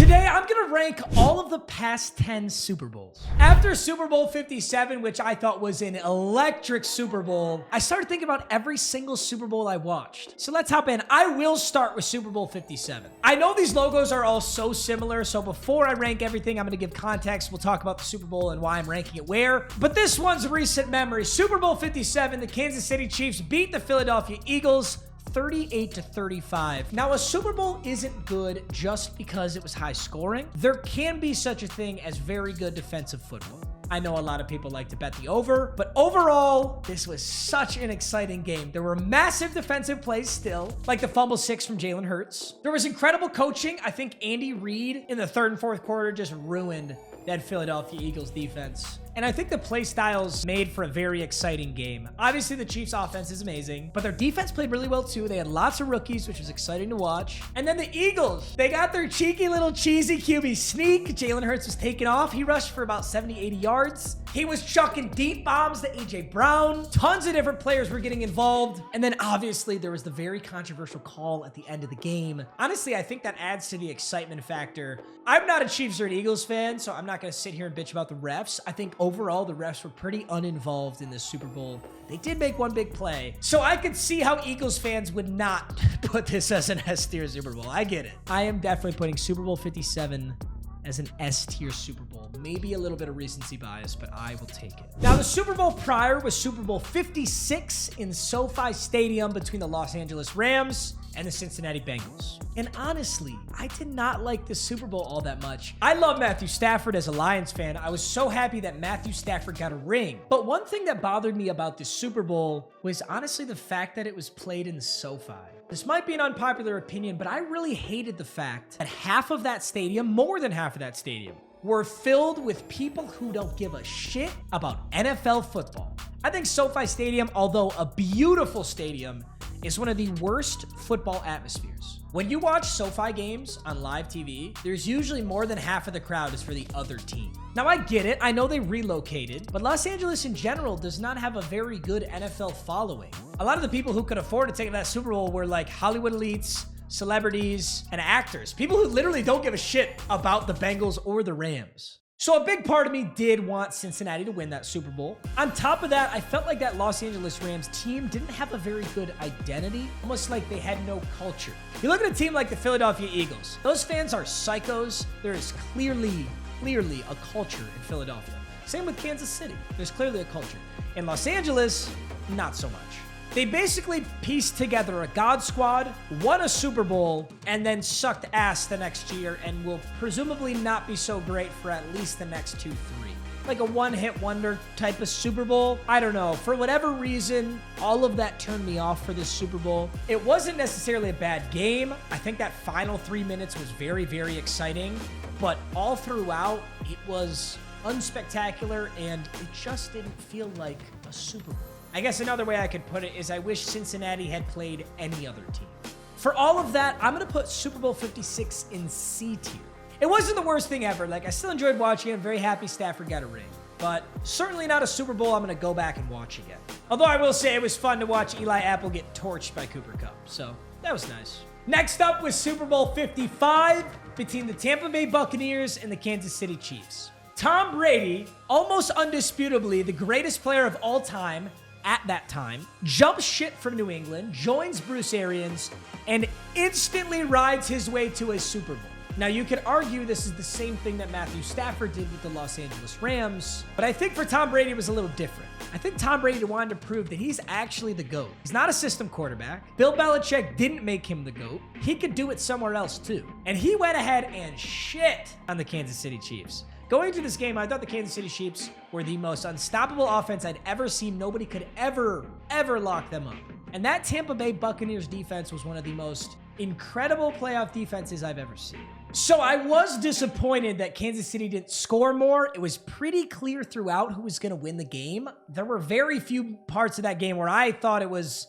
Today, I'm gonna rank all of the past 10 Super Bowls. After Super Bowl 57, which I thought was an electric Super Bowl, I started thinking about every single Super Bowl I watched. So let's hop in. I will start with Super Bowl 57. I know these logos are all so similar, so before I rank everything, I'm gonna give context. We'll talk about the Super Bowl and why I'm ranking it where. But this one's a recent memory. Super Bowl 57, the Kansas City Chiefs beat the Philadelphia Eagles 38-35. Now, a Super Bowl isn't good just because it was high scoring. There can be such a thing as very good defensive football. I know a lot of people like to bet the over, but overall, this was such an exciting game. There were massive defensive plays still, like the fumble 6 from Jalen Hurts. There was incredible coaching. I think Andy Reid in the third and fourth quarter just ruined that Philadelphia Eagles defense. And I think the play styles made for a very exciting game. Obviously, the Chiefs offense is amazing, but their defense played really well too. They had lots of rookies, which was exciting to watch. And then the Eagles, they got their cheeky little cheesy QB sneak. Jalen Hurts was taking off. He rushed for about 70, 80 yards. He was chucking deep bombs to AJ Brown. Tons of different players were getting involved. And then obviously there was the very controversial call at the end of the game. Honestly, I think that adds to the excitement factor. I'm not a Chiefs or an Eagles fan, so I'm not going to sit here and bitch about the refs. I think overall the refs were pretty uninvolved in this Super Bowl. They did make one big play. So I could see how Eagles fans would not put this as an S-tier Super Bowl. I get it. I am definitely putting Super Bowl 57 as an S-tier Super Bowl. Maybe a little bit of recency bias, but I will take it. Now, the Super Bowl prior was Super Bowl 56 in SoFi Stadium between the Los Angeles Rams and the Cincinnati Bengals. And honestly, I did not like the Super Bowl all that much. I love Matthew Stafford as a Lions fan. I was so happy that Matthew Stafford got a ring. But one thing that bothered me about this Super Bowl was honestly the fact that it was played in SoFi. This might be an unpopular opinion, but I really hated the fact that half of that stadium, more than half of that stadium, were filled with people who don't give a shit about NFL football. I think SoFi Stadium, although a beautiful stadium, is one of the worst football atmospheres. When you watch SoFi games on live TV, there's usually more than half of the crowd is for the other team. Now, I get it. I know they relocated, but Los Angeles in general does not have a very good NFL following. A lot of the people who could afford to take that Super Bowl were like Hollywood elites, celebrities, and actors. People who literally don't give a shit about the Bengals or the Rams. So a big part of me did want Cincinnati to win that Super Bowl. On top of that, I felt like that Los Angeles Rams team didn't have a very good identity, almost like they had no culture. You look at a team like the Philadelphia Eagles. Those fans are psychos. There is clearly a culture in Philadelphia. Same with Kansas City. There's clearly a culture. In Los Angeles, not so much. They basically pieced together a God squad, won a Super Bowl, and then sucked ass the next year and will presumably not be so great for at least the next 2-3. Like a one-hit wonder type of Super Bowl. I don't know. For whatever reason, all of that turned me off for this Super Bowl. It wasn't necessarily a bad game. I think that final 3 minutes was very, very exciting. But all throughout, it was unspectacular, and it just didn't feel like a Super Bowl. I guess another way I could put it is I wish Cincinnati had played any other team. For all of that, I'm going to put Super Bowl 56 in C tier. It wasn't the worst thing ever. Like, I still enjoyed watching it. I'm very happy Stafford got a ring. But certainly not a Super Bowl I'm going to go back and watch again. Although I will say it was fun to watch Eli Apple get torched by Cooper Kupp. So that was nice. Next up was Super Bowl 55 between the Tampa Bay Buccaneers and the Kansas City Chiefs. Tom Brady, almost undisputably the greatest player of all time, at that time, jumps shit from New England, joins Bruce Arians, and instantly rides his way to a Super Bowl. Now, you could argue this is the same thing that Matthew Stafford did with the Los Angeles Rams, but I think for Tom Brady it was a little different. I think Tom Brady wanted to prove that he's actually the GOAT. He's not a system quarterback. Bill Belichick didn't make him the GOAT. He could do it somewhere else too. And he went ahead and shit on the Kansas City Chiefs. Going into this game, I thought the Kansas City Chiefs were the most unstoppable offense I'd ever seen. Nobody could ever lock them up. And that Tampa Bay Buccaneers defense was one of the most incredible playoff defenses I've ever seen. So I was disappointed that Kansas City didn't score more. It was pretty clear throughout who was going to win the game. There were very few parts of that game where I thought it was,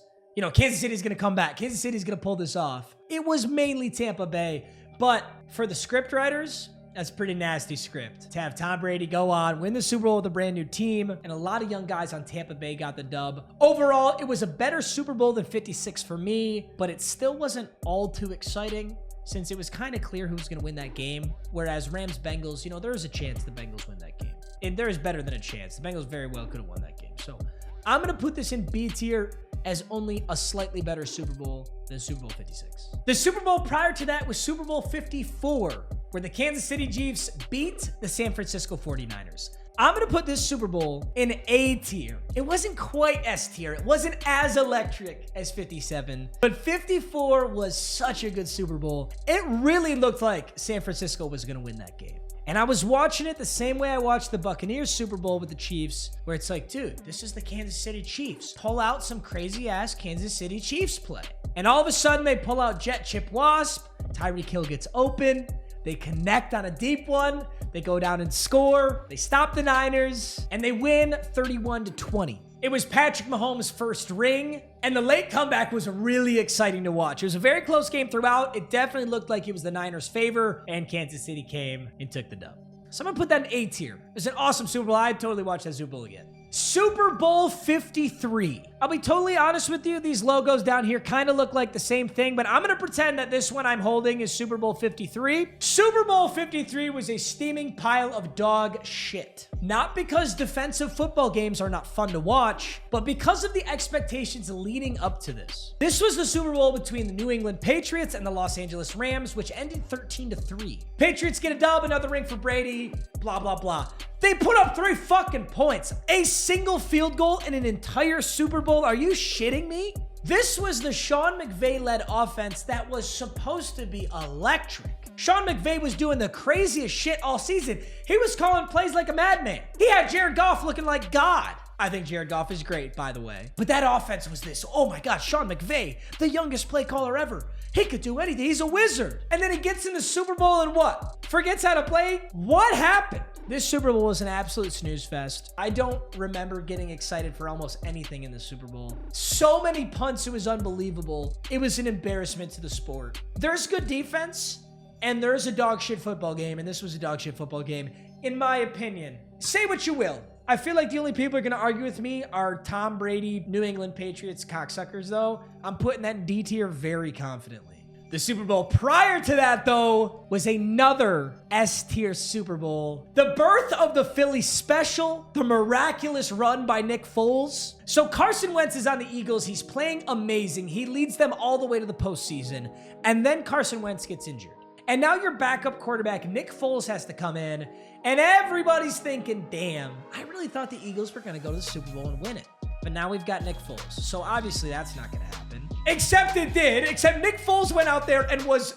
Kansas City's going to come back. Kansas City's going to pull this off. It was mainly Tampa Bay. But for the script writers, that's a pretty nasty script. To have Tom Brady go on, win the Super Bowl with a brand new team, and a lot of young guys on Tampa Bay got the dub. Overall, it was a better Super Bowl than 56 for me, but it still wasn't all too exciting. since it was kind of clear who was going to win that game. Whereas Rams-Bengals, you know, there was a chance the Bengals win that game. And there is better than a chance. The Bengals very well could have won that game. So I'm going to put this in B tier as only a slightly better Super Bowl than Super Bowl 56. The Super Bowl prior to that was Super Bowl 54, where the Kansas City Chiefs beat the San Francisco 49ers. I'm going to put this Super Bowl in A tier. It wasn't quite S tier. It wasn't as electric as 57, but 54 was such a good Super Bowl. It really looked like San Francisco was going to win that game. And I was watching it the same way I watched the Buccaneers Super Bowl with the Chiefs, where it's like, dude, this is the Kansas City Chiefs. Pull out some crazy-ass Kansas City Chiefs play. And all of a sudden, they pull out Jet Chip Wasp. Tyreek Hill gets open. They connect on a deep one. They go down and score. They stop the Niners, and they win 31-20. It was Patrick Mahomes' first ring, and the late comeback was really exciting to watch. It was a very close game throughout. It definitely looked like it was the Niners' favor, and Kansas City came and took the dub. So I'm going to put that in A tier. It was an awesome Super Bowl. I'd totally watch that Super Bowl again. Super Bowl 53. I'll be totally honest with you. These logos down here kind of look like the same thing, but I'm going to pretend that this one I'm holding is Super Bowl 53. Super Bowl 53 was a steaming pile of dog shit. Not because defensive football games are not fun to watch, but because of the expectations leading up to this. This was the Super Bowl between the New England Patriots and the Los Angeles Rams, which ended 13-3. Patriots get a dub, another ring for Brady, blah, blah, blah. They put up 3 fucking points. A single field goal in an entire Super Bowl. Are you shitting me? This was the Sean McVay-led offense that was supposed to be electric. Sean McVay was doing the craziest shit all season. He was calling plays like a madman. He had Jared Goff looking like God. I think Jared Goff is great, by the way. But that offense was this, oh my God, Sean McVay, the youngest play caller ever. He could do anything. He's a wizard. And then he gets in the Super Bowl and what? Forgets how to play? What happened? This Super Bowl was an absolute snooze fest. I don't remember getting excited for almost anything in the Super Bowl. So many punts, it was unbelievable. It was an embarrassment to the sport. There's good defense, and there's a dog shit football game, and this was a dog shit football game, in my opinion. Say what you will. I feel like the only people who are going to argue with me are Tom Brady, New England Patriots cocksuckers, though. I'm putting that in D tier very confidently. The Super Bowl prior to that, though, was another S-tier Super Bowl. The birth of the Philly special, the miraculous run by Nick Foles. So Carson Wentz is on the Eagles. He's playing amazing. He leads them all the way to the postseason. And then Carson Wentz gets injured. And now your backup quarterback, Nick Foles, has to come in. And everybody's thinking, damn, I really thought the Eagles were going to go to the Super Bowl and win it. But now we've got Nick Foles. So obviously that's not going to happen. Except it did. Except Nick Foles went out there and was...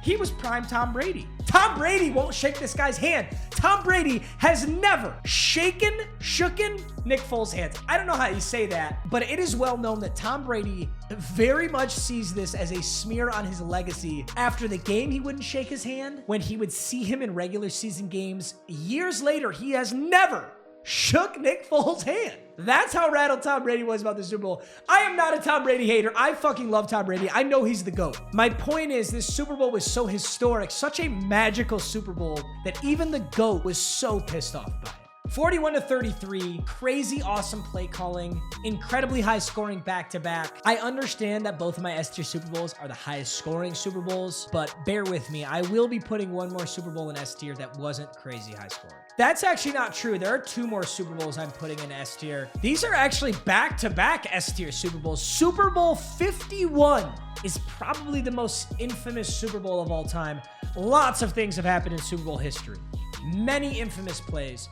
he was prime Tom Brady. Tom Brady won't shake this guy's hand. Tom Brady has never shooken Nick Foles' hands. I don't know how you say that, but it is well known that Tom Brady very much sees this as a smear on his legacy. After the game, he wouldn't shake his hand. When he would see him in regular season games, years later, he has never shook Nick Foles' hand. That's how rattled Tom Brady was about the Super Bowl. I am not a Tom Brady hater. I fucking love Tom Brady. I know he's the GOAT. My point is, this Super Bowl was so historic, such a magical Super Bowl, that even the GOAT was so pissed off by it. 41-33, crazy awesome play calling, incredibly high scoring back-to-back. I understand that both of my S-tier Super Bowls are the highest scoring Super Bowls, but bear with me. I will be putting one more Super Bowl in S-tier that wasn't crazy high scoring. That's actually not true. There are 2 more Super Bowls I'm putting in S-tier. These are actually back-to-back S-tier Super Bowls. Super Bowl 51 is probably the most infamous Super Bowl of all time. Lots of things have happened in Super Bowl history. Many infamous plays.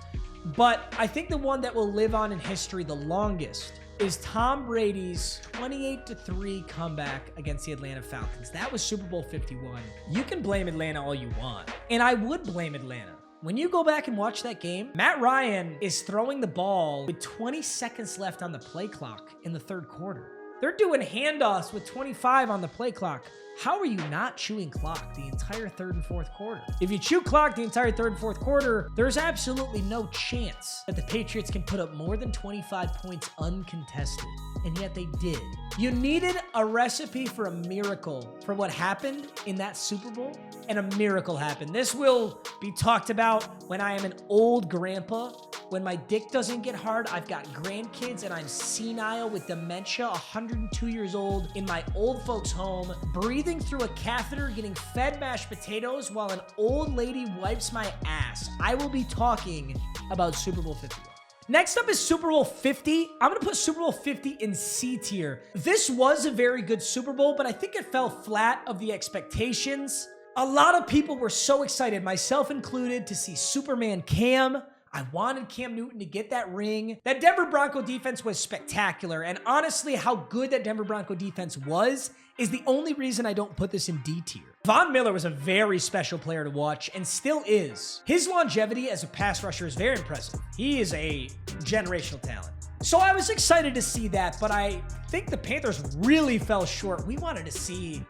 But I think the one that will live on in history the longest is Tom Brady's 28-3 comeback against the Atlanta Falcons. That was Super Bowl 51. You can blame Atlanta all you want, and I would blame Atlanta. When you go back and watch that game, Matt Ryan is throwing the ball with 20 seconds left on the play clock in the 3rd quarter. They're doing handoffs with 25 on the play clock. How are you not chewing clock the entire 3rd and 4th quarter? If you chew clock the entire 3rd and 4th quarter, there's absolutely no chance that the Patriots can put up more than 25 points uncontested. And yet they did. You needed a recipe for a miracle for what happened in that Super Bowl, and a miracle happened. This will be talked about when I am an old grandpa when my dick doesn't get hard, I've got grandkids and I'm senile with dementia, 102 years old in my old folks' home, breathing through a catheter, getting fed mashed potatoes while an old lady wipes my ass, I will be talking about Super Bowl 51. Next up is Super Bowl 50. I'm going to put Super Bowl 50 in C tier. This was a very good Super Bowl, but I think it fell flat of the expectations. A lot of people were so excited, myself included, to see Superman Cam. I wanted Cam Newton to get that ring. That Denver Bronco defense was spectacular, and honestly, how good that Denver Bronco defense was is the only reason I don't put this in D tier. Von Miller was a very special player to watch and still is. His longevity as a pass rusher is very impressive. He is a generational talent. So I was excited to see that, but I think the Panthers really fell short. We wanted to see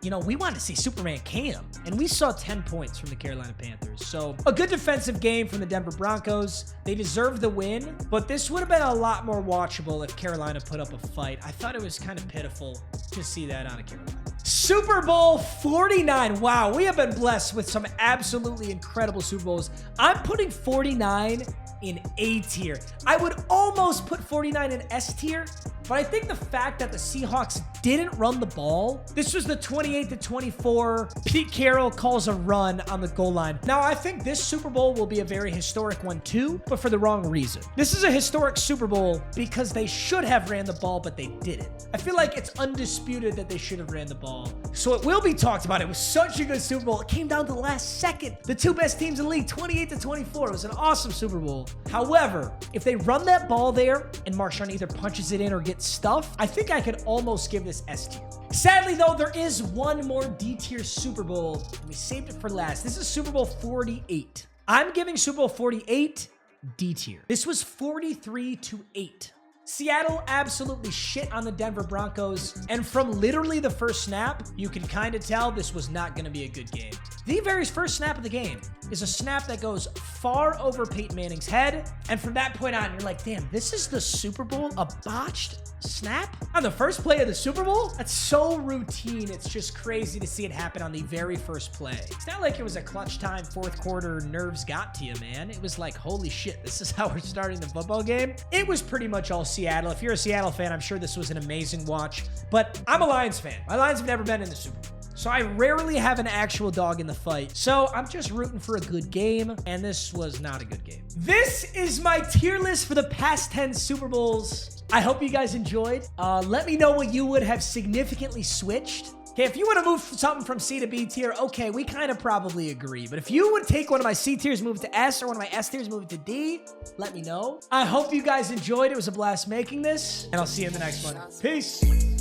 Superman Cam, and we saw 10 points from the Carolina Panthers. So a good defensive game from the Denver Broncos. They deserved the win, but this would have been a lot more watchable if Carolina put up a fight. I thought it was kind of pitiful to see that out of Carolina. Super Bowl 49. Wow, we have been blessed with some absolutely incredible Super Bowls. I'm putting 49 in A tier. I would almost put 49 in S tier, but I think the fact that the Seahawks didn't run the ball, this was the 28-24, Pete Carroll calls a run on the goal line. Now, I think this Super Bowl will be a very historic one too, but for the wrong reason. This is a historic Super Bowl because they should have ran the ball, but they didn't. I feel like it's undisputed that they should have ran the ball. So it will be talked about. It was such a good Super Bowl. It came down to the last second. The two best teams in the league, 28-24. It was an awesome Super Bowl. However, if they run that ball there and Marshawn either punches it in or gets stuffed, I think I could almost give this S tier. Sadly, though, there is one more D tier Super Bowl, and we saved it for last. This is Super Bowl 48. I'm giving Super Bowl 48 D tier. This was 43-8. Seattle absolutely shit on the Denver Broncos, and from literally the first snap, you can kind of tell this was not going to be a good game. The very first snap of the game is a snap that goes far over Peyton Manning's head, and from that point on, you're like, damn, this is the Super Bowl? A botched snap? On the first play of the Super Bowl? That's so routine, it's just crazy to see it happen on the very first play. It's not like it was a clutch time, fourth quarter, nerves got to you, man. It was like, holy shit, this is how we're starting the football game? It was pretty much all Seattle. If you're a Seattle fan, I'm sure this was an amazing watch, but I'm a Lions fan. My Lions have never been in the Super Bowl, so I rarely have an actual dog in the fight. So I'm just rooting for a good game, and this was not a good game. This is my tier list for the past 10 Super Bowls. I hope you guys enjoyed. Let me know what you would have significantly switched. Okay, if you want to move something from C to B tier, okay, we kind of probably agree. But if you would take one of my C tiers, move it to S, or one of my S tiers, move it to D, let me know. I hope you guys enjoyed. It was a blast making this, and I'll see you in the next one. Peace.